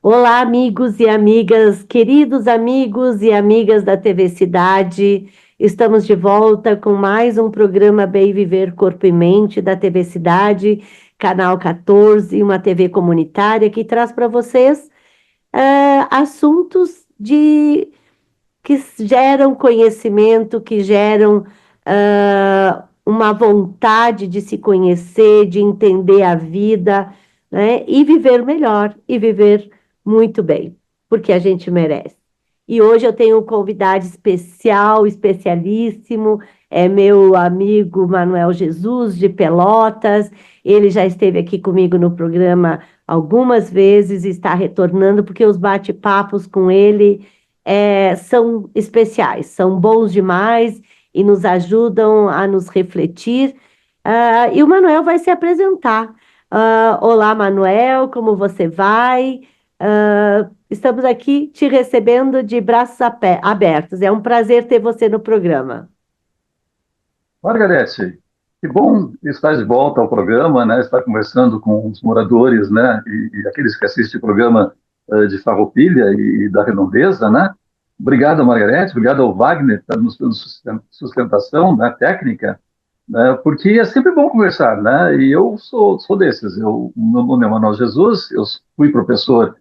Olá, amigos e amigas, queridos amigos e amigas da TV Cidade. Estamos de volta com mais um programa Bem Viver Corpo e Mente da TV Cidade, canal 14, uma TV comunitária que traz para vocês assuntos que geram conhecimento, que geram uma vontade de se conhecer, de entender a vida, né? E viver melhor, e viver muito bem, porque a gente merece. E hoje eu tenho um convidado especial, especialíssimo, é meu amigo Manuel Jesus, de Pelotas. Ele já esteve aqui comigo no programa algumas vezes, e está retornando, porque os bate-papos com ele são especiais, são bons demais e nos ajudam a nos refletir. E o Manuel vai se apresentar. Olá, Manuel, como você vai? Estamos aqui te recebendo de braços abertos. É um prazer ter você no programa. Margarete, que bom estar de volta ao programa, né? Estar conversando com os moradores, né? E aqueles que assistem o programa de Farroupilha e da Redondeza, né? Obrigado, Margarete, obrigado ao Wagner, que está nos dando sustentação, né, técnica, né? Porque é sempre bom conversar, né? E eu sou desses. Meu nome é Manuel Jesus, eu fui professor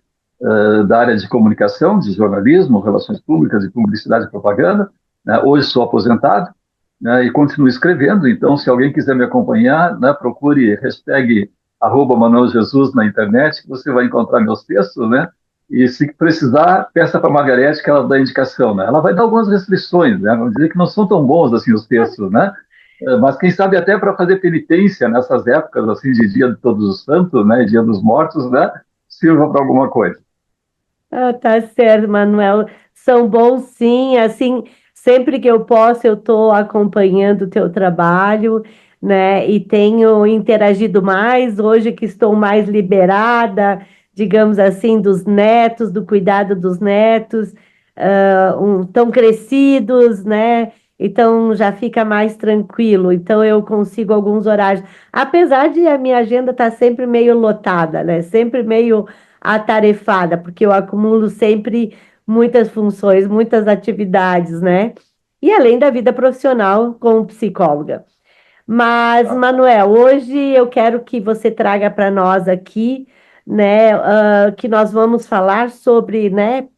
da área de comunicação, de jornalismo, relações públicas e publicidade e propaganda, né? Hoje sou aposentado, né, e continuo escrevendo. Então, se alguém quiser me acompanhar, né, procure hashtag @Manuel Jesus na internet, que você vai encontrar meus textos, né? E se precisar, peça para a Margarete que ela dá indicação, né? Ela vai dar algumas restrições, né? Vamos dizer que não são tão bons assim os textos, né? Mas quem sabe até para fazer penitência nessas épocas assim de Dia de Todos os Santos, né? Dia dos Mortos, né? Sirva para alguma coisa. Tá certo, Manuel. São bons, sim. Assim, sempre que eu posso, eu estou acompanhando o teu trabalho, né? E tenho interagido mais. Hoje que estou mais liberada, digamos assim, dos netos, do cuidado dos netos, tão crescidos, né? Então já fica mais tranquilo. Então eu consigo alguns horários. Apesar de a minha agenda estar sempre meio lotada, né? Sempre meio atarefada, porque eu acumulo sempre muitas funções, muitas atividades, né? E além da vida profissional como psicóloga. Mas, Manuel, hoje eu quero que você traga para nós aqui, né, que nós vamos falar sobre, né,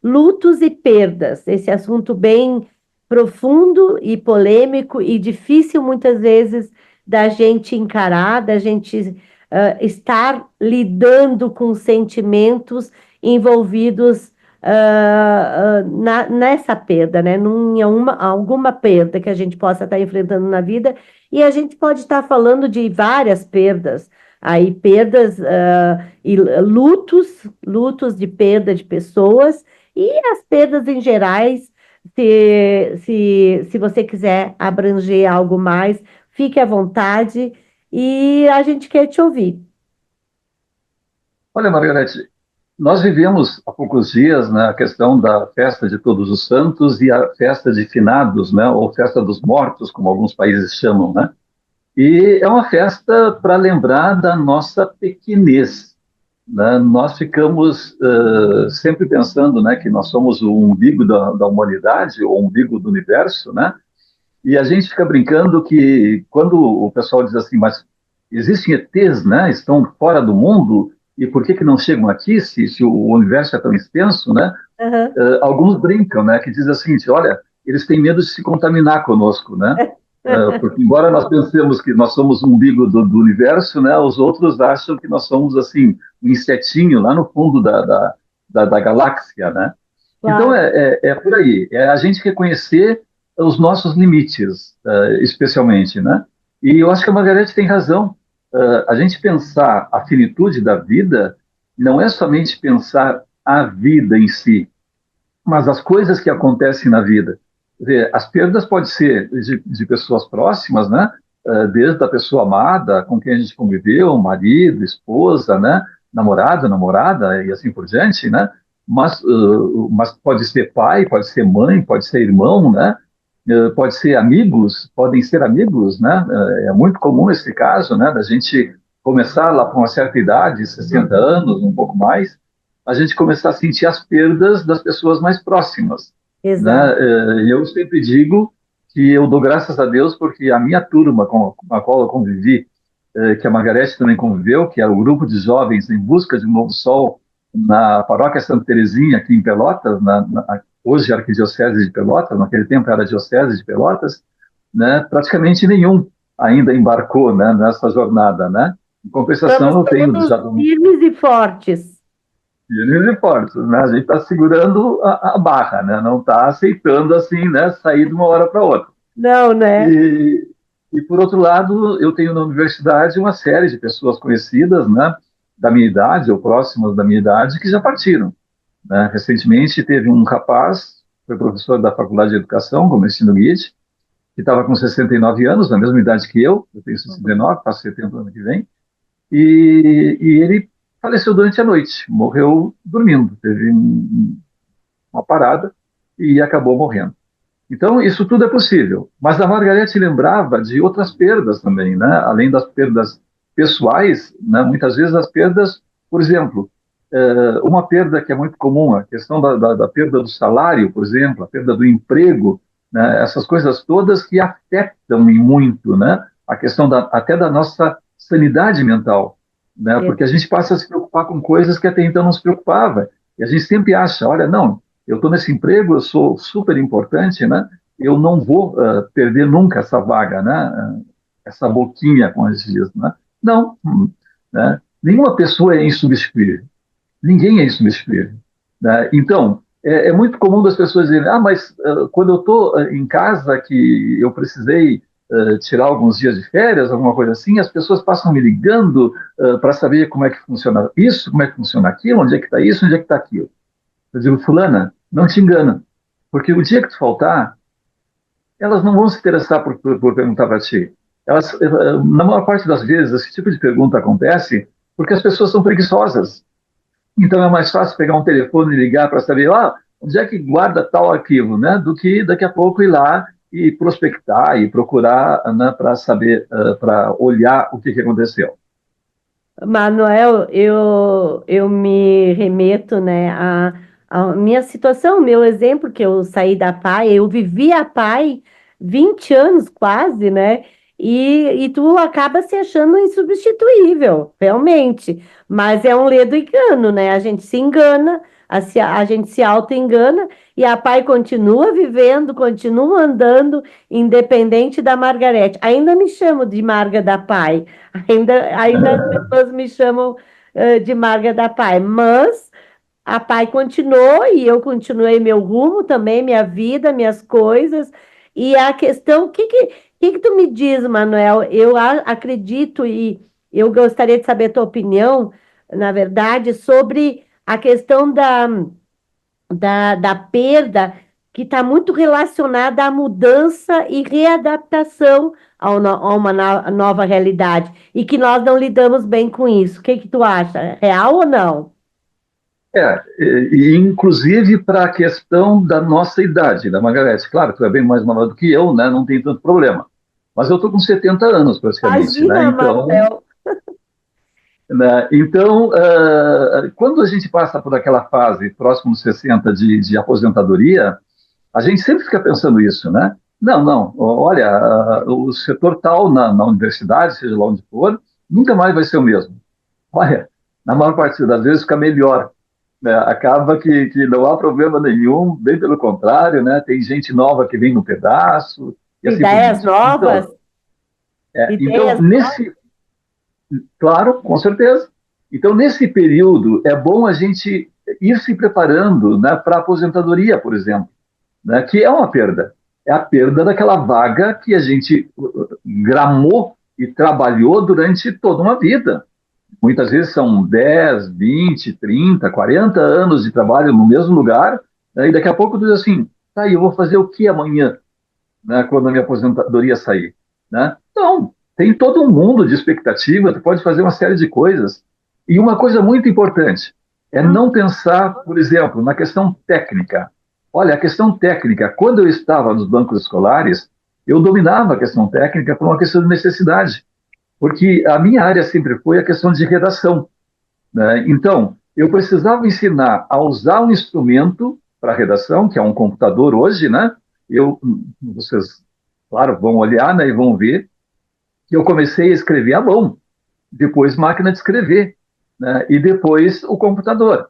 lutos e perdas. Esse assunto bem profundo e polêmico e difícil muitas vezes da gente encarar, da gente estar lidando com sentimentos envolvidos nessa perda, né? Alguma perda que a gente possa estar enfrentando na vida, e a gente pode estar falando de várias perdas, aí perdas e lutos de perda de pessoas e as perdas em gerais. Se você quiser abranger algo mais, fique à vontade e a gente quer te ouvir. Olha, Margarete, nós vivemos há poucos dias, né, a questão da festa de Todos os Santos e a festa de Finados, né, ou festa dos Mortos, como alguns países chamam, né? E é uma festa para lembrar da nossa pequenez, né? Nós ficamos sempre pensando, né, que nós somos o umbigo da humanidade, ou o umbigo do universo, né? E a gente fica brincando que quando o pessoal diz assim, mas existem ETs, né? Estão fora do mundo, e por que que não chegam aqui se o universo é tão extenso, né? Aham. Alguns brincam, né? Que dizem assim, olha, eles têm medo de se contaminar conosco, né? Porque embora nós pensemos que nós somos o umbigo do universo, né? Os outros acham que nós somos assim um insetinho lá no fundo da galáxia, né? Então Claro. é por aí, é a gente reconhecer os nossos limites, especialmente, né? E eu acho que a Margarete tem razão. A gente pensar a finitude da vida não é somente pensar a vida em si, mas as coisas que acontecem na vida. Quer dizer, as perdas podem ser de pessoas próximas, né? Desde a pessoa amada, com quem a gente conviveu, marido, esposa, né? Namorado, namorada e assim por diante, né? Mas pode ser pai, pode ser mãe, pode ser irmão, né? Pode ser amigos, podem ser amigos, né? É muito comum esse caso, né? Da gente começar lá com uma certa idade, 60 anos, um pouco mais, a gente começar a sentir as perdas das pessoas mais próximas, né? Exato. Eu sempre digo que eu dou graças a Deus porque a minha turma com a qual eu convivi, que a Margarete também conviveu, que era o grupo de jovens em busca de um novo sol na paróquia Santa Terezinha, aqui em Pelotas, hoje é a Arquidiocese de Pelotas, naquele tempo era a Diocese de Pelotas, né? Praticamente nenhum ainda embarcou, né, nessa jornada, né? Em compensação, Estamos eu tenho todos já firmes e fortes. firmes e fortes, né? A gente está segurando a barra, né? Não está aceitando assim, né? Sair de uma hora para outra. Não, né? E, e por outro lado, eu tenho na universidade uma série de pessoas conhecidas, né? Da minha idade ou próximas da minha idade que já partiram, né? Recentemente teve um rapaz, foi professor da Faculdade de Educação, como ensino guide, que estava com 69 anos, na mesma idade que eu tenho 69, faço 70 ano que vem, e ele faleceu durante a noite, morreu dormindo, teve uma parada e acabou morrendo. Então, isso tudo é possível. Mas a Margarete lembrava de outras perdas também, né? Além das perdas pessoais, né? Muitas vezes as perdas, por exemplo, uma perda que é muito comum, a questão da perda do salário, por exemplo, a perda do emprego, né? Essas coisas todas que afetam em muito, né? A questão até da nossa sanidade mental, né? É. Porque a gente passa a se preocupar com coisas que até então não se preocupava. E a gente sempre acha, olha, não, eu estou nesse emprego, eu sou super importante, né? Eu não vou perder nunca essa vaga, né? Essa boquinha, como a gente diz, né? Não, né? Nenhuma pessoa é insubstituível. Ninguém é insubstituível, né? Então, é muito comum das pessoas dizerem, mas quando eu estou em casa, que eu precisei tirar alguns dias de férias, alguma coisa assim, as pessoas passam me ligando para saber como é que funciona isso, como é que funciona aquilo, onde é que está isso, onde é que está aquilo. Eu digo, fulana, não te engana, porque o dia que tu faltar, elas não vão se interessar por perguntar para ti. Elas, na maior parte das vezes, esse tipo de pergunta acontece porque as pessoas são preguiçosas. Então é mais fácil pegar um telefone e ligar para saber, onde é que guarda tal arquivo, né? Do que daqui a pouco ir lá e prospectar e procurar, né, para saber, para olhar o que aconteceu. Manuel, eu me remeto, né, à minha situação, meu exemplo, que eu saí da PAI, eu vivi a PAI 20 anos quase, né? E tu acaba se achando insubstituível, realmente. Mas é um ledo engano, né? A gente se engana, a gente se auto-engana, e a PAI continua vivendo, continua andando, independente da Margarete. Ainda me chamo de Marga da PAI. Ainda as pessoas me chamam de Marga da Pai, mas a Pai continuou e eu continuei meu rumo também, minha vida, minhas coisas. E a questão, o que tu me diz, Manuel? Eu acredito e eu gostaria de saber a tua opinião, na verdade, sobre a questão da perda, que está muito relacionada à mudança e readaptação a uma nova realidade, e que nós não lidamos bem com isso. O que que tu acha? Real ou não? E inclusive para a questão da nossa idade, da Margarete. Claro, tu é bem mais nova do que eu, né? Não tem tanto problema. Mas eu estou com 70 anos praticamente, né? Imagina, Manuel. Quando a gente passa por aquela fase próximo dos 60 de aposentadoria, a gente sempre fica pensando isso, né? Não, não, olha, o setor tal na universidade, seja lá onde for, nunca mais vai ser o mesmo. Olha, na maior parte das vezes fica melhor, né? Acaba que não há problema nenhum, bem pelo contrário, né? Tem gente nova que vem no pedaço e assim por Ideias diante. novas? Então Ideias. claro, com certeza. Então, nesse período, é bom a gente ir se preparando, né, para a aposentadoria, por exemplo, né, que é uma perda. É a perda daquela vaga que a gente gramou e trabalhou durante toda uma vida. Muitas vezes são 10, 20, 30, 40 anos de trabalho no mesmo lugar, né, e daqui a pouco tu diz assim, tá, eu vou fazer o que amanhã, né, quando a minha aposentadoria sair? Né? Então, tem todo um mundo de expectativa, tu pode fazer uma série de coisas. E uma coisa muito importante é não pensar, por exemplo, na questão técnica. Olha, a questão técnica, quando eu estava nos bancos escolares, eu dominava a questão técnica por uma questão de necessidade, porque a minha área sempre foi a questão de redação, né? Então, eu precisava ensinar a usar um instrumento para redação, que é um computador hoje, né? Vocês, claro, vão olhar, né, e vão ver que eu comecei a escrever à mão, depois máquina de escrever, né, e depois o computador.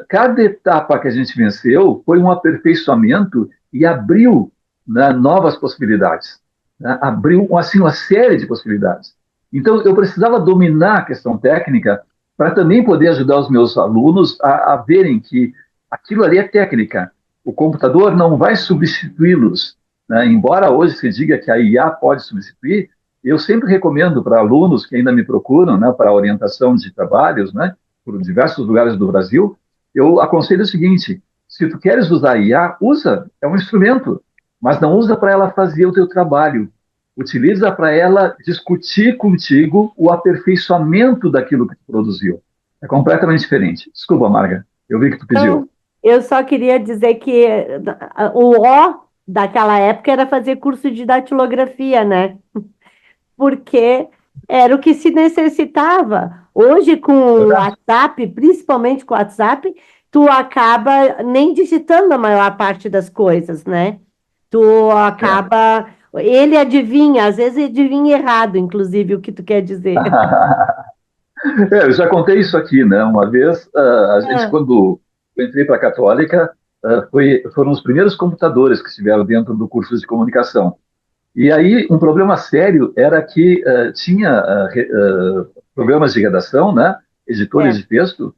Cada etapa que a gente venceu foi um aperfeiçoamento e abriu, né, novas possibilidades, né, abriu assim uma série de possibilidades. Então eu precisava dominar a questão técnica para também poder ajudar os meus alunos a verem que aquilo ali é técnica. O computador não vai substituí-los, né? Embora hoje se diga que a IA pode substituir, eu sempre recomendo para alunos que ainda me procuram, né, para orientação de trabalhos, né, por diversos lugares do Brasil, eu aconselho o seguinte: se tu queres usar a IA, usa, é um instrumento, mas não usa para ela fazer o teu trabalho. Utiliza para ela discutir contigo o aperfeiçoamento daquilo que tu produziu. É completamente diferente. Desculpa, Marga, eu vi que tu Então, pediu. eu só queria dizer que o ó daquela época era fazer curso de datilografia, né? Porque era o que se necessitava. Hoje, com o Verdade? WhatsApp, principalmente com o WhatsApp, tu acaba nem digitando a maior parte das coisas, né? Tu É. acaba. Ele adivinha, às vezes adivinha errado, inclusive, o que tu quer dizer. Eu já contei isso aqui, né? Uma vez, a gente, Ah, quando eu entrei para a Católica, foram os primeiros computadores que estiveram dentro do curso de comunicação. E aí, um problema sério era que tinha programas de redação, né? Editores é. de texto,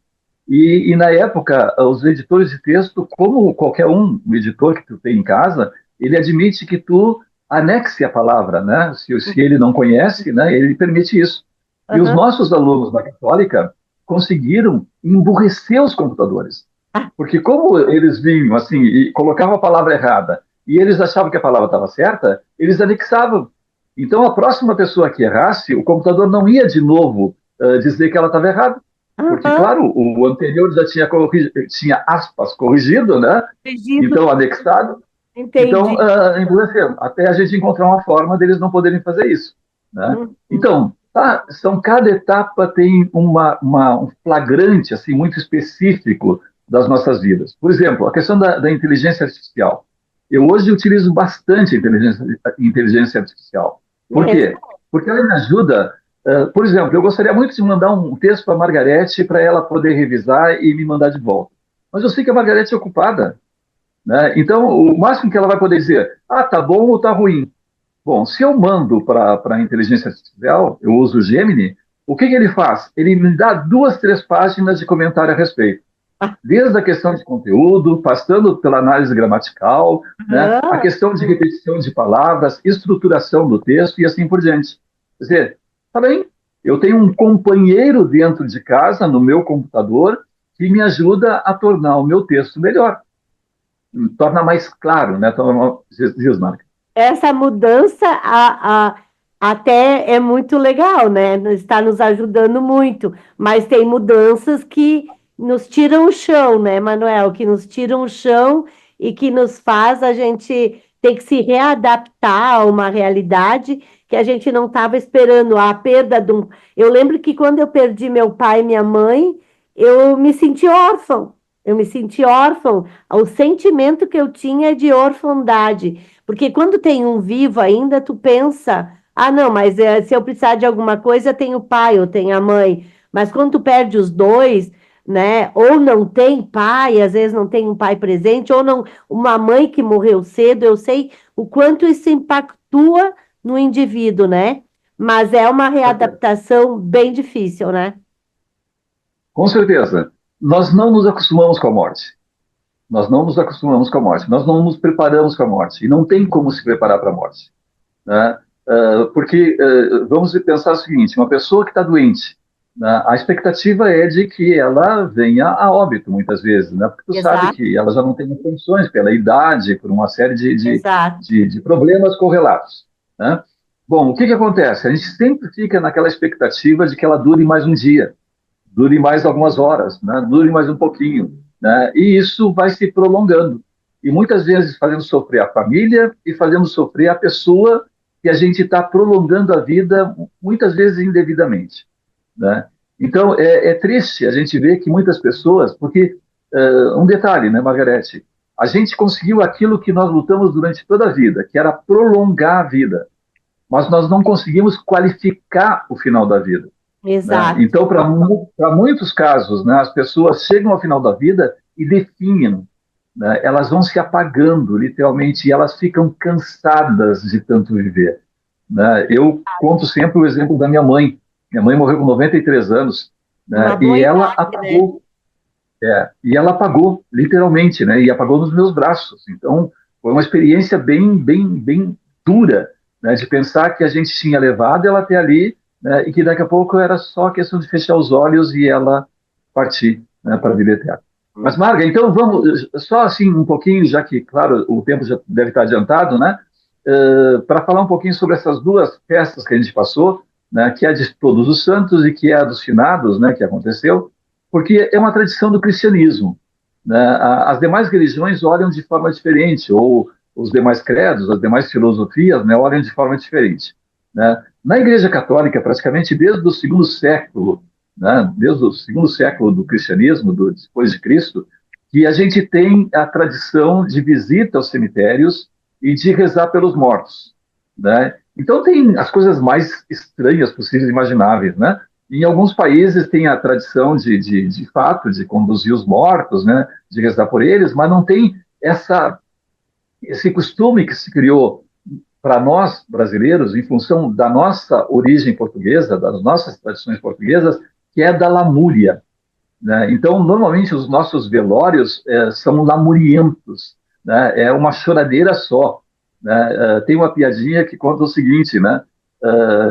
e na época, os editores de texto, como qualquer um editor que tu tem em casa, ele admite que tu anexe a palavra, né? Se ele não conhece, né? Ele permite isso. E os Aham. nossos alunos da Católica conseguiram emburrecer os computadores. Ah, Porque como eles vinham assim e colocavam a palavra errada e eles achavam que a palavra estava certa, eles anexavam. Então a próxima pessoa que errasse, o computador não ia de novo dizer que ela estava errada. Porque, aham. claro, o anterior já tinha aspas corrigido, né? Entendido. Então anexado. Então, Entendi. endurecendo, até a gente encontrar uma forma deles não poderem fazer isso, né? Uhum. Então, cada etapa tem um flagrante assim muito específico das nossas vidas. Por exemplo, a questão da inteligência artificial. Eu hoje utilizo bastante a inteligência artificial. Por Mesmo. quê? Porque ela me ajuda. Por exemplo, eu gostaria muito de mandar um texto para a Margarete para ela poder revisar e me mandar de volta. Mas eu sei que a Margarete é ocupada, né? Então, o máximo que ela vai poder dizer, tá bom ou tá ruim. Bom, se eu mando para a inteligência artificial, eu uso o Gemini, o que ele faz? Ele me dá 2, 3 páginas de comentário a respeito. Ah, Desde a questão de conteúdo, passando pela análise gramatical, né, a aham. questão de repetição de palavras, estruturação do texto e assim por diante. Quer dizer, tá bem, eu tenho um companheiro dentro de casa, no meu computador, que me ajuda a tornar o meu texto melhor, torna mais claro, né? Diz, Marca. Essa mudança até é muito legal, né? Está nos ajudando muito, mas tem mudanças que nos tiram o chão, né, Manuel? Que nos tiram o chão e que nos faz a gente ter que se readaptar a uma realidade que a gente não estava esperando. A perda de um. Eu lembro que quando eu perdi meu pai e minha mãe, eu me senti órfão. Eu me senti órfão. O sentimento que eu tinha é de orfandade. Porque quando tem um vivo ainda, tu pensa, não, mas se eu precisar de alguma coisa, tem o pai ou tem a mãe. Mas quando tu perde os dois, né? Ou não tem pai, às vezes não tem um pai presente, ou não, uma mãe que morreu cedo, eu sei o quanto isso impactua no indivíduo, né? Mas é uma readaptação bem difícil, né? Com certeza. Nós não nos acostumamos com a morte. Nós não nos acostumamos com a morte. Nós não nos preparamos com a morte. E não tem como se preparar para a morte, né? Porque vamos pensar o seguinte: uma pessoa que está doente, né, a expectativa é de que ela venha a óbito, muitas vezes, né? Porque tu sabe Exato, que ela já não tem condições pela idade, por uma série exato. de problemas correlatos, né? Bom, o que acontece? A gente sempre fica naquela expectativa de que ela dure mais um dia, dure mais algumas horas, né? Dure mais um pouquinho, né? E isso vai se prolongando. E muitas vezes fazendo sofrer a família e fazendo sofrer a pessoa que a gente está prolongando a vida, muitas vezes indevidamente, né? Então, é triste a gente ver que muitas pessoas, porque, um detalhe, né, Margarete, a gente conseguiu aquilo que nós lutamos durante toda a vida, que era prolongar a vida, mas nós não conseguimos qualificar o final da vida, né? Exato. Então, para muitos casos, né, as pessoas chegam ao final da vida e definham, né, elas vão se apagando, literalmente, e elas ficam cansadas de tanto viver, né? Eu conto sempre o exemplo da minha mãe. Minha mãe morreu com 93 anos, Uma né, boa idade, né? e ela apagou, literalmente, né, e apagou nos meus braços. Então, foi uma experiência bem dura, né, de pensar que a gente tinha levado ela até ali, né, e que daqui a pouco era só questão de fechar os olhos e ela partir, né, para a vida eterna. Mas, Marga, então vamos, só assim um pouquinho, já que, claro, o tempo já deve estar adiantado, né, para falar um pouquinho sobre essas duas festas que a gente passou, né, que é a de Todos os Santos e que é a dos Finados, né, que aconteceu, porque é uma tradição do cristianismo, né? As demais religiões olham de forma diferente, ou os demais credos, as demais filosofias, né, olham de forma diferente, né? Na Igreja Católica, praticamente desde o segundo século, né, desde o segundo século do cristianismo, depois de Cristo, que a gente tem a tradição de visita aos cemitérios e de rezar pelos mortos, né? Então tem as coisas mais estranhas possíveis e imagináveis, né? Em alguns países tem a tradição de fato de conduzir os mortos, né? De rezar por eles, mas não tem esse costume que se criou para nós brasileiros em função da nossa origem portuguesa, das nossas tradições portuguesas, que é da lamúria, né? Então, normalmente, os nossos velórios são lamurientos, né? É uma choradeira só, né? Tem uma piadinha que conta o seguinte, né?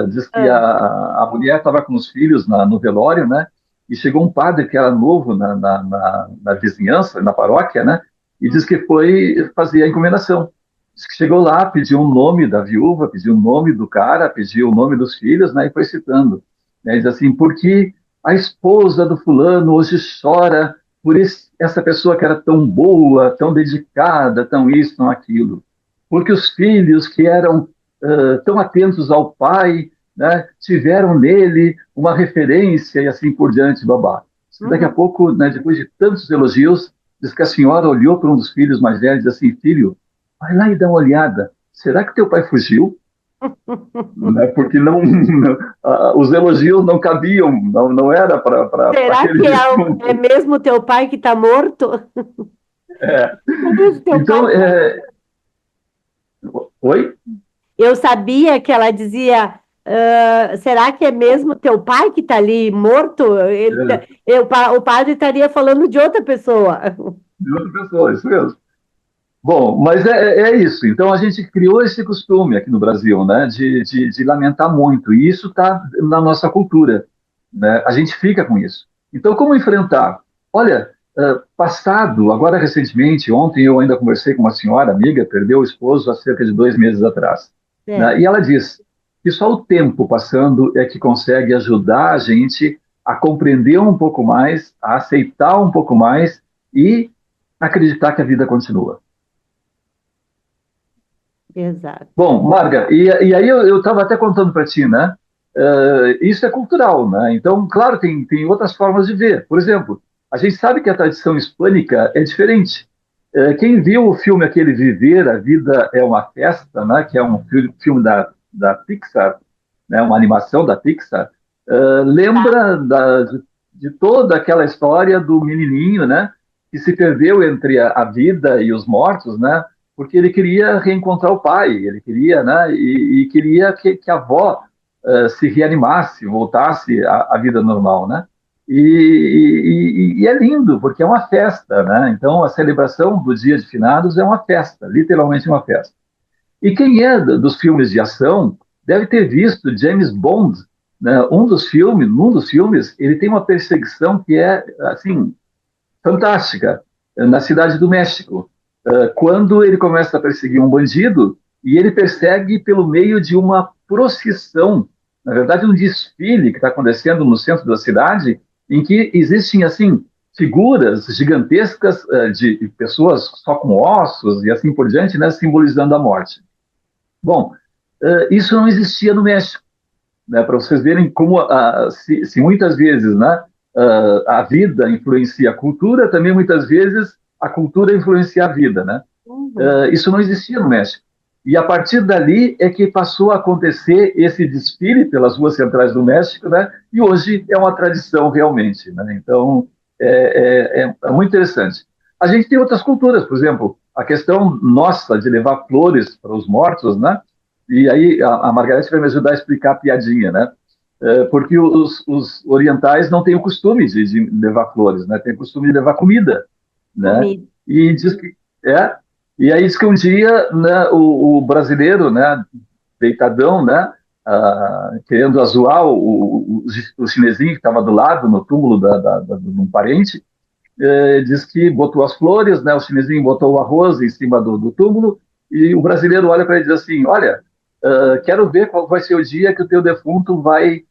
Diz que Ah, a mulher estava com os filhos no velório, né? E chegou um padre que era novo na vizinhança, na paróquia, né? E diz que foi fazer a encomendação. Diz que chegou lá, pediu o nome da viúva, pediu o nome do cara, pediu o nome dos filhos, né? E foi citando, né? Diz assim, porque a esposa do fulano hoje chora por essa pessoa que era tão boa, tão dedicada, tão isso, tão aquilo. Porque os filhos que eram tão atentos ao pai, né, tiveram nele uma referência e assim por diante, babá. Daqui a uhum. pouco, né, depois de tantos elogios, diz que a senhora olhou para um dos filhos mais velhos e disse assim, filho, vai lá e dá uma olhada. Será que teu pai fugiu? Né, porque os elogios não cabiam, não era para Será aquele que é defunto. mesmo teu pai que está morto? É. É mesmo teu pai? Então, oi? Eu sabia que ela dizia, será que é mesmo teu pai que está ali morto? O padre estaria falando de outra pessoa. De outra pessoa, isso mesmo. Bom, mas é isso. Então a gente criou esse costume aqui no Brasil, né, de lamentar muito, e isso está na nossa cultura, né? A gente fica com isso. Então, como enfrentar? Olha, passado, agora recentemente, ontem eu ainda conversei com uma senhora amiga, perdeu o esposo há cerca de 2 meses atrás, É, né? E ela diz que só o tempo passando é que consegue ajudar a gente a compreender um pouco mais, a aceitar um pouco mais e acreditar que a vida continua. exato. Bom, Marga, e aí eu estava até contando para ti, né? Isso é cultural, né? Então, claro, tem outras formas de ver. Por exemplo, a gente sabe que a tradição hispânica é diferente. Quem viu o filme aquele Viver, a Vida é uma Festa, né? Que é um filme da Pixar, né? Uma animação da Pixar, lembra de toda aquela história do menininho, né? Que se perdeu entre a vida e os mortos, né? Porque ele queria reencontrar o pai, ele queria, né, e queria que a avó se reanimasse, voltasse à vida normal, né? E é lindo, porque é uma festa, né? Então, a celebração do Dia de Finados é uma festa, literalmente uma festa. E quem é dos filmes de ação deve ter visto James Bond, né? Num dos filmes, ele tem uma perseguição que é, assim, fantástica, na cidade do México, quando ele começa a perseguir um bandido e ele persegue pelo meio de uma procissão, na verdade um desfile que está acontecendo no centro da cidade, em que existem assim figuras gigantescas de pessoas só com ossos e assim por diante, né, simbolizando a morte. Bom, isso não existia no México. né, para vocês verem como, se muitas vezes, né, a vida influencia a cultura, também muitas vezes a cultura influencia a vida, né? Uhum. Isso não existia no México. E a partir dali é que passou a acontecer esse desfile pelas ruas centrais do México, né? E hoje é uma tradição realmente, né? Então é muito interessante. A gente tem outras culturas, por exemplo, a questão nossa de levar flores para os mortos, né? E aí a Margareth vai me ajudar a explicar a piadinha, né? Porque os orientais não têm o costume de levar flores, né? Tem o costume de levar comida, né? Comida. E diz que é. E aí diz que um dia, né, o brasileiro, né, deitadão, né, querendo zoar o chinesinho que estava do lado no túmulo de um parente, diz que botou as flores, né, o chinesinho botou o arroz em cima do túmulo e o brasileiro olha para ele e diz assim: olha, quero ver qual vai ser o dia que o teu defunto vai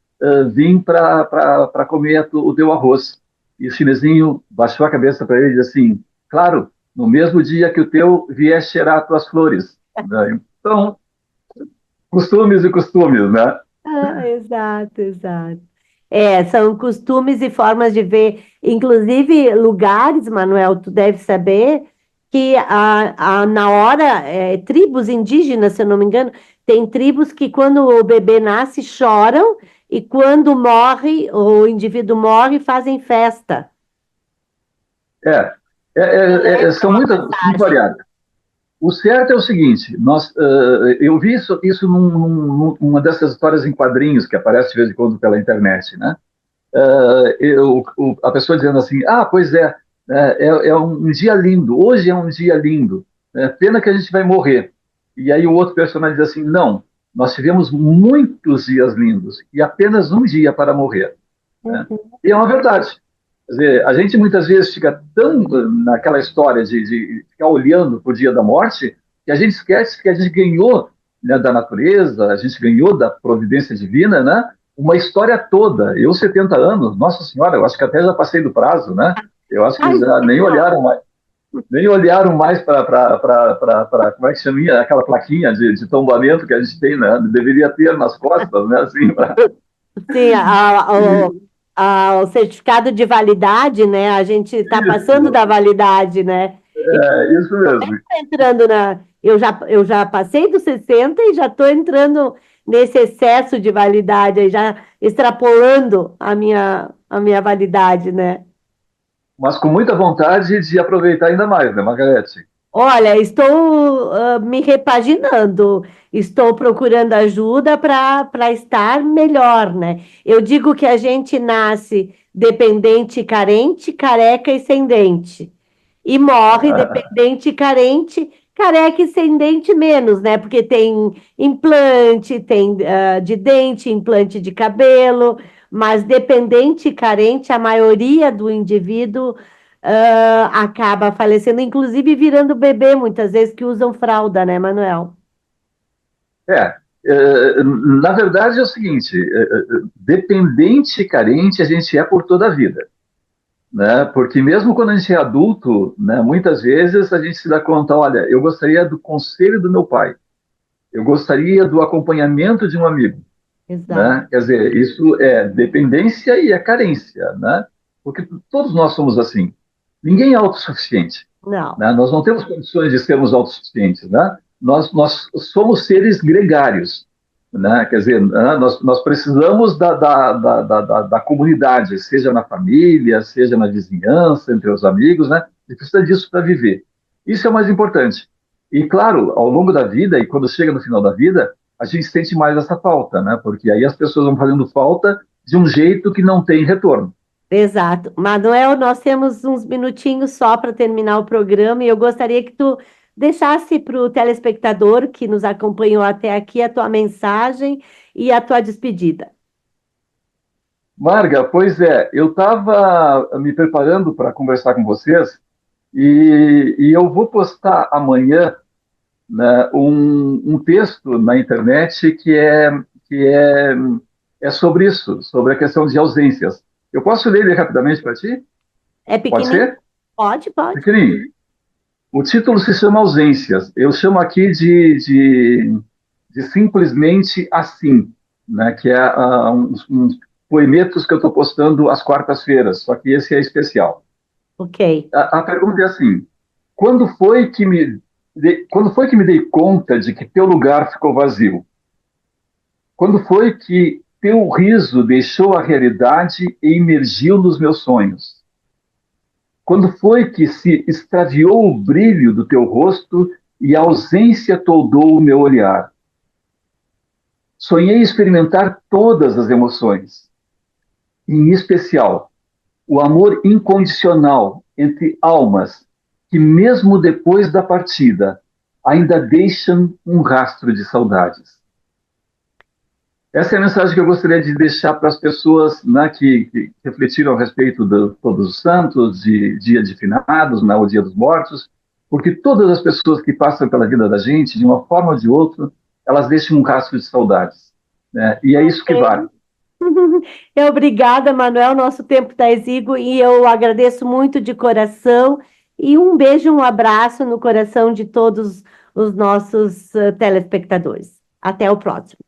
vir para comer o teu arroz. E o chinesinho baixou a cabeça para ele e disse assim: claro, no mesmo dia que o teu vier cheirar as tuas flores. Né? Então, costumes e costumes, né? Ah, exato, exato. É, são costumes e formas de ver, inclusive lugares, Manuel, tu deve saber que na hora, tribos indígenas, se eu não me engano, tem tribos que quando o bebê nasce choram e quando morre, o indivíduo morre, fazem festa. É, são Celebram a muitas, muito passagem. variadas. O certo é o seguinte, eu vi isso numa dessas histórias em quadrinhos que aparece de vez em quando pela internet, né? A pessoa dizendo assim, pois é um dia lindo, hoje é um dia lindo, pena que a gente vai morrer. E aí o outro personagem diz assim, não, nós tivemos muitos dias lindos e apenas um dia para morrer. Né? Uhum. E é uma verdade. Quer dizer, a gente muitas vezes fica tão naquela história de ficar olhando para o dia da morte que a gente esquece que a gente ganhou, né, da natureza, a gente ganhou da providência divina, né, uma história toda. Eu, 70 anos, nossa senhora, eu acho que até já passei do prazo, né? Eu acho que Ai, já não. nem olharam mais para como é que chama aquela plaquinha de tombamento que a gente tem, né? Deveria ter nas costas, né? Assim, Sim, o certificado de validade, né? A gente está passando isso, da validade, né? isso mesmo. Entrando na. Eu já passei dos 60 e já estou entrando nesse excesso de validade, aí já extrapolando a minha validade, né? Mas com muita vontade de aproveitar ainda mais, né, Margarete? Olha, estou me repaginando, estou procurando ajuda para estar melhor, né? Eu digo que a gente nasce dependente, carente, careca e sem dente. E morre dependente, carente, careca e sem dente menos, né? Porque tem implante, tem de dente, implante de cabelo, mas dependente e carente, a maioria do indivíduo acaba falecendo, inclusive virando bebê, muitas vezes, que usam fralda, né, Manuel? É, na verdade é o seguinte, dependente e carente a gente é por toda a vida, né? Porque mesmo quando a gente é adulto, né, muitas vezes a gente se dá conta, olha, eu gostaria do conselho do meu pai, eu gostaria do acompanhamento de um amigo, Exato. né? Quer dizer, isso é dependência e é carência, né? Porque todos nós somos assim. Ninguém é autossuficiente, Não, né? Nós não temos condições de sermos autossuficientes, né? Nós somos seres gregários, né? Quer dizer, né? Nós precisamos da comunidade, seja na família, seja na vizinhança, entre os amigos, né? E precisa disso para viver. Isso é o mais importante. E, claro, ao longo da vida, e quando chega no final da vida, a gente sente mais essa falta, né? Porque aí as pessoas vão fazendo falta de um jeito que não tem retorno. exato. Manuel, nós temos uns minutinhos só para terminar o programa e eu gostaria que tu deixasse para o telespectador que nos acompanhou até aqui a tua mensagem e a tua despedida. Marga, pois é, eu estava me preparando para conversar com vocês e eu vou postar amanhã, né, um texto na internet que é sobre isso, sobre a questão de ausências. Eu posso ler ele rapidamente para ti? É Pode pequenininho? ser? Pode, pode. Pequenininho. O título se chama Ausências. Eu chamo aqui de simplesmente assim. né, que é uns poemetos que eu estou postando às quartas-feiras, só que esse é especial. Ok. A pergunta é assim: quando foi que quando foi que me dei conta de que teu lugar ficou vazio? Quando foi que teu riso deixou a realidade e emergiu nos meus sonhos? Quando foi que se extraviou o brilho do teu rosto e a ausência toldou o meu olhar? Sonhei experimentar todas as emoções, em especial o amor incondicional entre almas que, mesmo depois da partida, ainda deixam um rastro de saudades. Essa é a mensagem que eu gostaria de deixar para as pessoas, né, que refletiram a respeito de Todos os Santos, de Dia de Finados, né, o Dia dos Mortos, porque todas as pessoas que passam pela vida da gente, de uma forma ou de outra, elas deixam um rastro de saudades, né? E é isso que vale. Ok. Obrigada, Manuel. Nosso tempo está exíguo e eu agradeço muito de coração. E um beijo, um abraço no coração de todos os nossos telespectadores. Até o próximo.